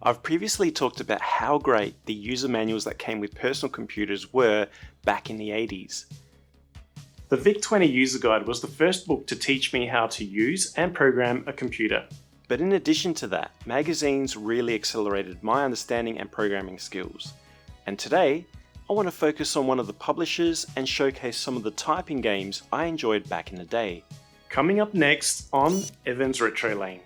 I've previously talked about how great the user manuals that came with personal computers were back in the 80s. The VIC-20 User Guide was the first book to teach me how to use and program a computer. But in addition to that, magazines really accelerated my understanding and programming skills. And today, I want to focus on one of the publishers and showcase some of the typing games I enjoyed back in the day. Coming up next on Evan's Retro Lane.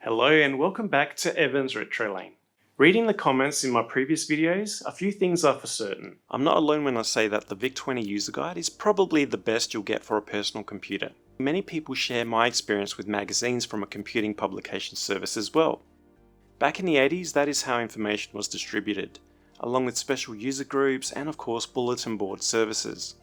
Hello and welcome back to Evan's Retro Lane. Reading the comments in my previous videos, a few things are for certain. I'm not alone when I say that the VIC-20 User Guide is probably the best you'll get for a personal computer. Many people share my experience with magazines from a computing publication service as well. Back in the 80s, that is how information was distributed, along with special user groups and of course bulletin board services.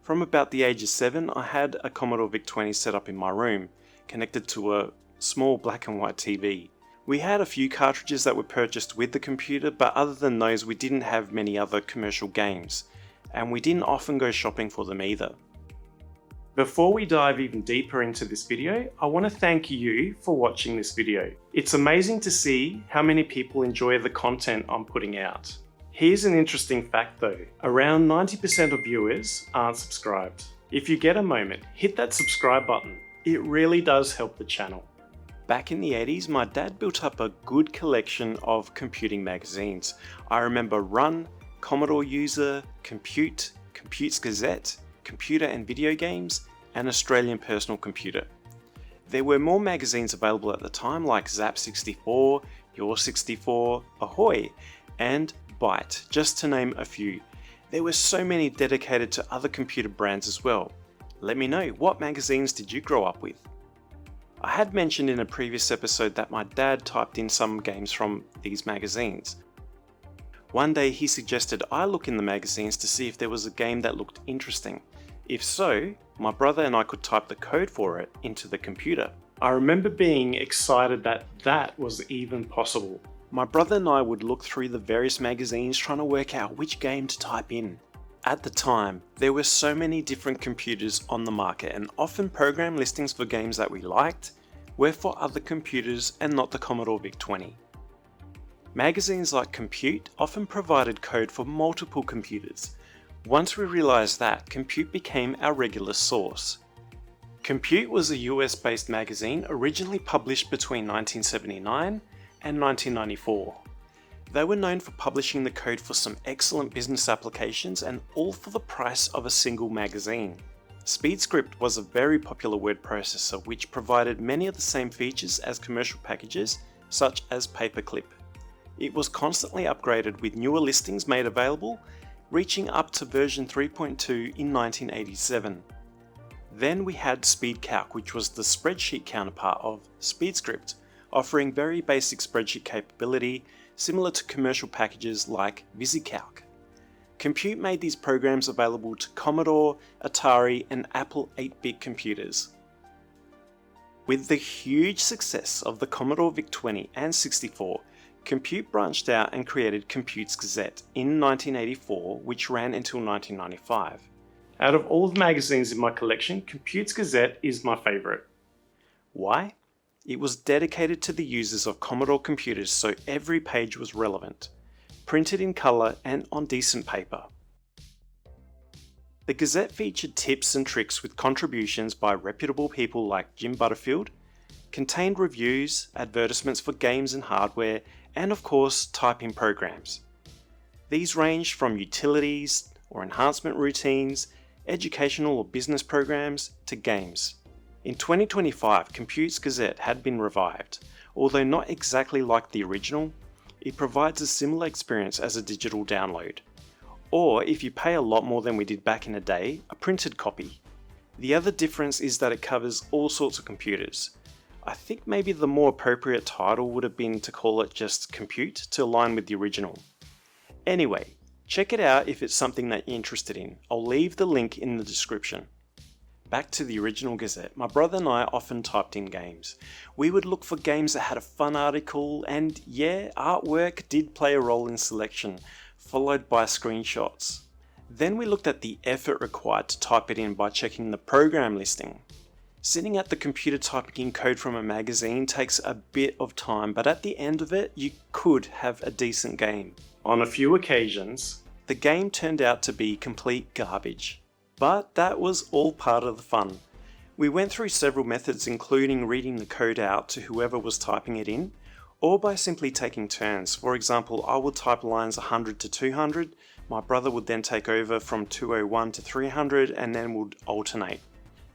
From about the age of 7, I had a Commodore VIC-20 set up in my room, connected to a small black and white TV. We had a few cartridges that were purchased with the computer, but other than those we didn't have many other commercial games, and we didn't often go shopping for them either. Before we dive even deeper into this video, I want to thank you for watching this video. It's amazing to see how many people enjoy the content I'm putting out. Here's an interesting fact though, around 90% of viewers aren't subscribed. If you get a moment, hit that subscribe button. It really does help the channel. Back in the 80s, my dad built up a good collection of computing magazines. I remember Run, Commodore User, Compute's Gazette, Computer and Video Games, and Australian Personal Computer. There were more magazines available at the time like Zap 64, Your 64, Ahoy, and Byte, just to name a few. There were so many dedicated to other computer brands as well. Let me know, what magazines did you grow up with? I had mentioned in a previous episode that my dad typed in some games from these magazines. One day he suggested I look in the magazines to see if there was a game that looked interesting. If so, my brother and I could type the code for it into the computer. I remember being excited that that was even possible. My brother and I would look through the various magazines trying to work out which game to type in. At the time, there were so many different computers on the market, and often program listings for games that we liked were for other computers and not the Commodore VIC-20. Magazines like Compute often provided code for multiple computers. Once we realized that, Compute became our regular source. Compute was a US-based magazine originally published between 1979 and 1994. They were known for publishing the code for some excellent business applications, and all for the price of a single magazine. SpeedScript was a very popular word processor which provided many of the same features as commercial packages such as Paperclip. It was constantly upgraded with newer listings made available, reaching up to version 3.2 in 1987. Then we had SpeedCalc, which was the spreadsheet counterpart of SpeedScript, offering very basic spreadsheet capability similar to commercial packages like VisiCalc. Compute made these programs available to Commodore, Atari, and Apple 8-bit computers. With the huge success of the Commodore VIC-20 and 64, Compute branched out and created Compute's Gazette in 1984, which ran until 1995. Out of all the magazines in my collection, Compute's Gazette is my favourite. Why? It was dedicated to the users of Commodore computers, so every page was relevant, printed in colour and on decent paper. The Gazette featured tips and tricks with contributions by reputable people like Jim Butterfield, contained reviews, advertisements for games and hardware, and of course typing programs. These ranged from utilities or enhancement routines, educational or business programs, to games. In 2025, Compute's Gazette had been revived. Although not exactly like the original, it provides a similar experience as a digital download. Or, if you pay a lot more than we did back in the day, a printed copy. The other difference is that it covers all sorts of computers. I think maybe the more appropriate title would have been to call it just Compute to align with the original. Anyway, check it out if it's something that you're interested in. I'll leave the link in the description. Back to the original Gazette, my brother and I often typed in games. We would look for games that had a fun article, and yeah, artwork did play a role in selection, followed by screenshots. Then we looked at the effort required to type it in by checking the program listing. Sitting at the computer typing in code from a magazine takes a bit of time, but at the end of it, you could have a decent game. On a few occasions, the game turned out to be complete garbage. But that was all part of the fun. We went through several methods, including reading the code out to whoever was typing it in, or by simply taking turns. For example, I would type lines 100 to 200, my brother would then take over from 201 to 300, and then would alternate.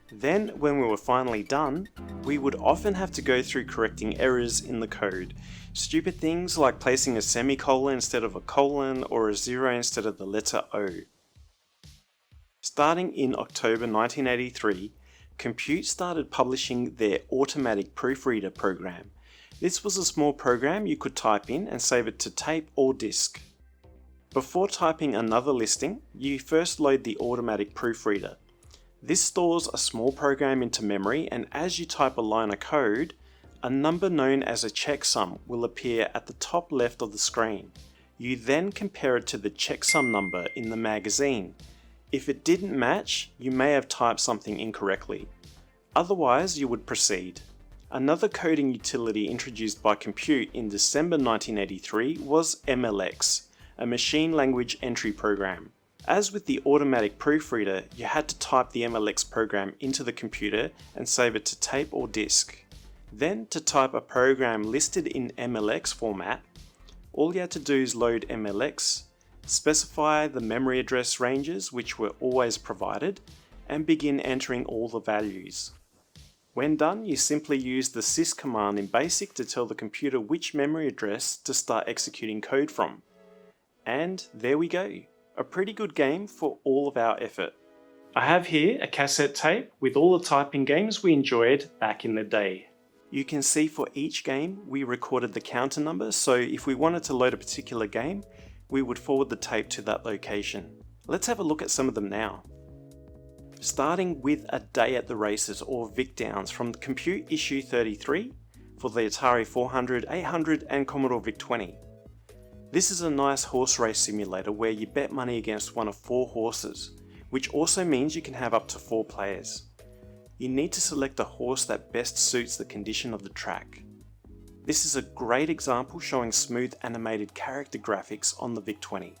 Then, when we were finally done, we would often have to go through correcting errors in the code. Stupid things like placing a semicolon instead of a colon, or a zero instead of the letter O. Starting in October 1983, Compute started publishing their Automatic Proofreader program. This was a small program you could type in and save it to tape or disk. Before typing another listing, you first load the Automatic Proofreader. This stores a small program into memory, and as you type a line of code, a number known as a checksum will appear at the top left of the screen. You then compare it to the checksum number in the magazine. If it didn't match, you may have typed something incorrectly. Otherwise, you would proceed. Another coding utility introduced by Compute in December 1983 was MLX, a machine language entry program. As with the Automatic Proofreader, you had to type the MLX program into the computer and save it to tape or disk. Then, to type a program listed in MLX format, all you had to do is load MLX, specify the memory address ranges, which were always provided, and begin entering all the values. When done, you simply use the sys command in BASIC to tell the computer which memory address to start executing code from. And there we go, a pretty good game for all of our effort. I have here a cassette tape with all the typing games we enjoyed back in the day. You can see for each game we recorded the counter number, so if we wanted to load a particular game, we would forward the tape to that location. Let's have a look at some of them now. Starting with A Day at the Races, or Vic Downs, from the Compute issue 33 for the Atari 400, 800 and Commodore VIC-20. This is a nice horse race simulator where you bet money against one of 4 horses, which also means you can have up to 4 players. You need to select a horse that best suits the condition of the track. This is a great example showing smooth animated character graphics on the VIC-20.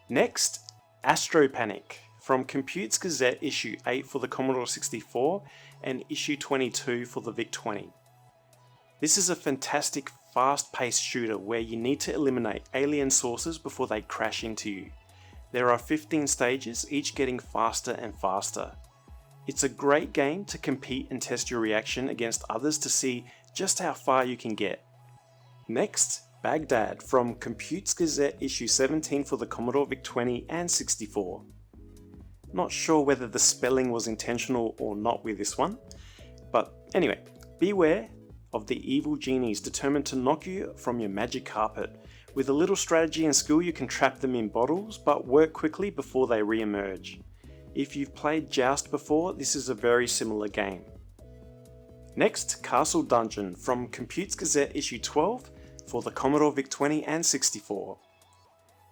Next, Astro Panic, from Compute's Gazette issue 8 for the Commodore 64 and issue 22 for the VIC-20. This is a fantastic fast-paced shooter where you need to eliminate alien sources before they crash into you. There are 15 stages, each getting faster and faster. It's a great game to compete and test your reaction against others to see just how far you can get. Next, Baghdad, from Compute's Gazette issue 17 for the Commodore VIC-20 and 64. Not sure whether the spelling was intentional or not with this one, but anyway, beware of the evil genies determined to knock you from your magic carpet. With a little strategy and skill you can trap them in bottles, but work quickly before they re-emerge. If you've played Joust before, this is a very similar game. Next, Castle Dungeon, from Compute's Gazette issue 12 for the Commodore VIC-20 and 64.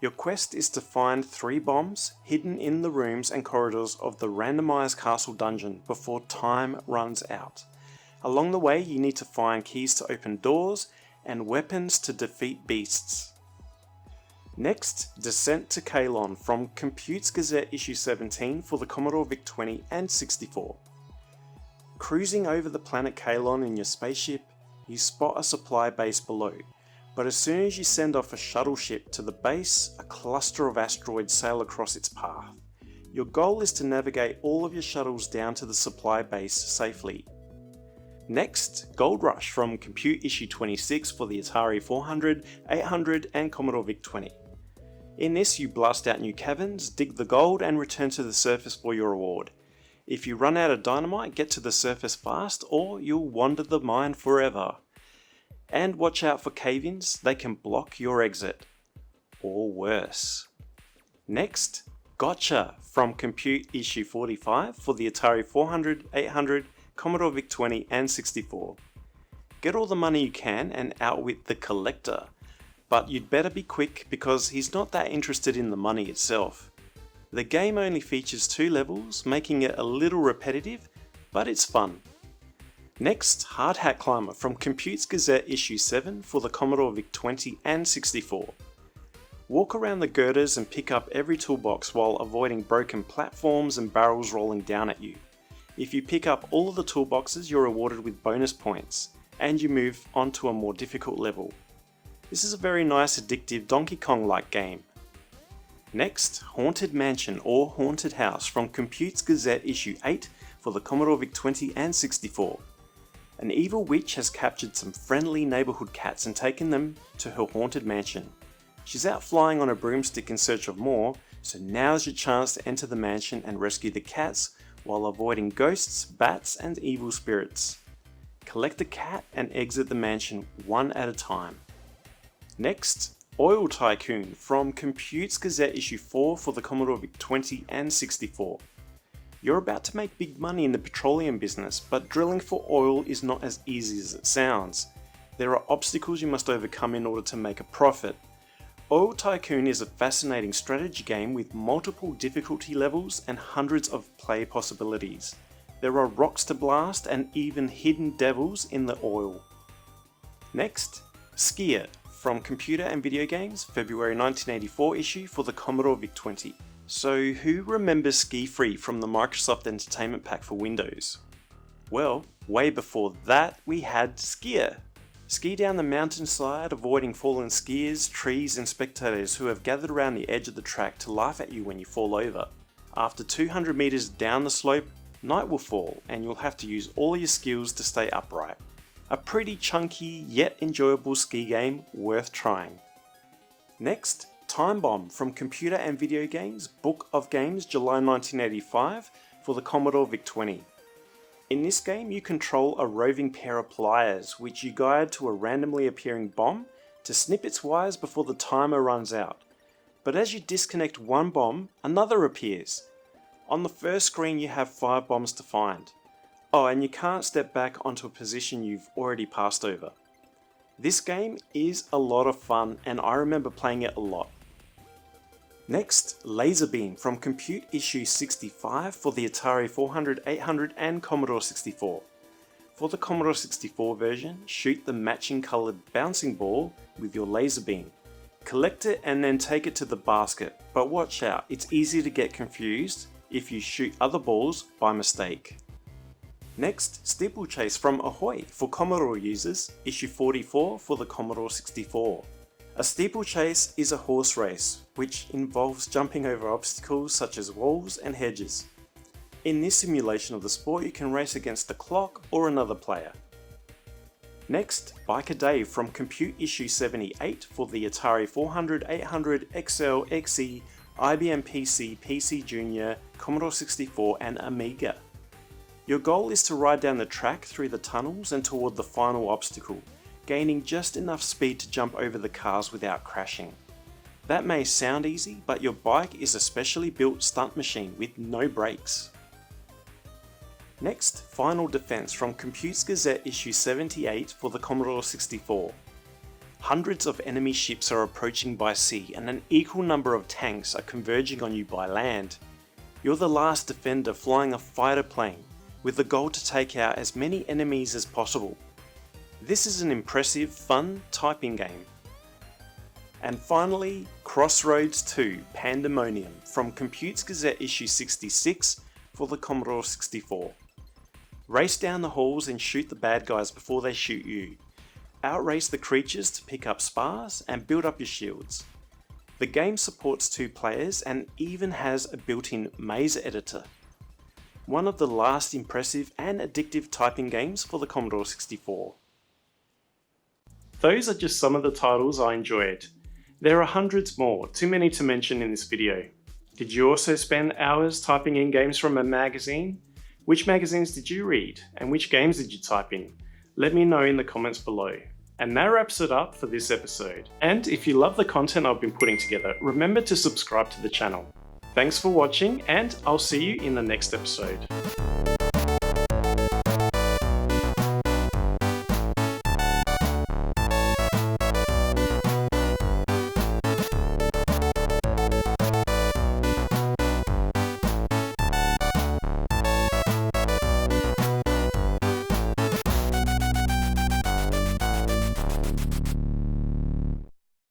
Your quest is to find 3 bombs hidden in the rooms and corridors of the randomized castle dungeon before time runs out. Along the way, you need to find keys to open doors and weapons to defeat beasts. Next, Descent to Kalon, from Compute's Gazette issue 17 for the Commodore VIC-20 and 64. Cruising over the planet Kalon in your spaceship, you spot a supply base below, but as soon as you send off a shuttle ship to the base, a cluster of asteroids sail across its path. Your goal is to navigate all of your shuttles down to the supply base safely. Next, Gold Rush, from Compute issue 26 for the Atari 400, 800 and Commodore VIC-20. In this, you blast out new caverns, dig the gold and return to the surface for your reward. If you run out of dynamite, get to the surface fast or you'll wander the mine forever. And watch out for cave-ins, they can block your exit. Or worse. Next, Gotcha from Compute Issue 45 for the Atari 400, 800, Commodore VIC-20 and 64. Get all the money you can and outwit the collector, but you'd better be quick because he's not that interested in the money itself. The game only features 2 levels, making it a little repetitive, but it's fun. Next, Hard Hat Climber from Compute's Gazette Issue 7 for the Commodore VIC-20 and 64. Walk around the girders and pick up every toolbox while avoiding broken platforms and barrels rolling down at you. If you pick up all of the toolboxes, you're rewarded with bonus points, and you move on to a more difficult level. This is a very nice addictive Donkey Kong-like game. Next, Haunted Mansion or Haunted House from Compute's Gazette Issue 8 for the Commodore VIC-20 and 64. An evil witch has captured some friendly neighbourhood cats and taken them to her haunted mansion. She's out flying on a broomstick in search of more, so now's your chance to enter the mansion and rescue the cats while avoiding ghosts, bats and evil spirits. Collect a cat and exit the mansion one at a time. Next, Oil Tycoon from Compute's Gazette Issue 4 for the Commodore VIC-20 and 64. You're about to make big money in the petroleum business, but drilling for oil is not as easy as it sounds. There are obstacles you must overcome in order to make a profit. Oil Tycoon is a fascinating strategy game with multiple difficulty levels and hundreds of play possibilities. There are rocks to blast and even hidden devils in the oil. Next, Skier from Computer and Video Games, February 1984 issue for the Commodore VIC-20. So who remembers Ski Free from the Microsoft Entertainment Pack for Windows? Well, way before that we had Skier. Ski down the mountainside, avoiding fallen skiers, trees and spectators who have gathered around the edge of the track to laugh at you when you fall over. After 200 meters down the slope, night will fall and you'll have to use all your skills to stay upright. A pretty chunky yet enjoyable ski game worth trying. Next, Time Bomb from Computer and Video Games, Book of Games, July 1985 for the Commodore VIC-20. In this game you control a roving pair of pliers which you guide to a randomly appearing bomb to snip its wires before the timer runs out. But as you disconnect one bomb, another appears. On the first screen you have 5 bombs to find. Oh, and you can't step back onto a position you've already passed over. This game is a lot of fun and I remember playing it a lot. Next, Laser Beam from Compute Issue 65 for the Atari 400, 800 and Commodore 64. For the Commodore 64 version, shoot the matching coloured bouncing ball with your laser beam. Collect it and then take it to the basket, but watch out, it's easy to get confused if you shoot other balls by mistake. Next, Steeplechase from Ahoy for Commodore users, Issue 44 for the Commodore 64. A steeplechase is a horse race, which involves jumping over obstacles such as walls and hedges. In this simulation of the sport you can race against the clock or another player. Next, Biker Dave from Compute Issue 78 for the Atari 400, 800, XL, XE, IBM PC, PC Junior, Commodore 64 and Amiga. Your goal is to ride down the track through the tunnels and toward the final obstacle, gaining just enough speed to jump over the cars without crashing. That may sound easy, but your bike is a specially built stunt machine with no brakes. Next, Final Defense from Compute's Gazette Issue 78 for the Commodore 64. Hundreds of enemy ships are approaching by sea and an equal number of tanks are converging on you by land. You're the last defender flying a fighter plane, with the goal to take out as many enemies as possible. This is an impressive, fun typing game. And finally, Crossroads 2 Pandemonium from Compute's Gazette Issue 66 for the Commodore 64. Race down the halls and shoot the bad guys before they shoot you. Outrace the creatures to pick up spars and build up your shields. The game supports 2 players and even has a built-in maze editor. One of the last impressive and addictive typing games for the Commodore 64. Those are just some of the titles I enjoyed. There are hundreds more, too many to mention in this video. Did you also spend hours typing in games from a magazine? Which magazines did you read? And which games did you type in? Let me know in the comments below. And that wraps it up for this episode. And if you love the content I've been putting together, remember to subscribe to the channel. Thanks for watching, and I'll see you in the next episode.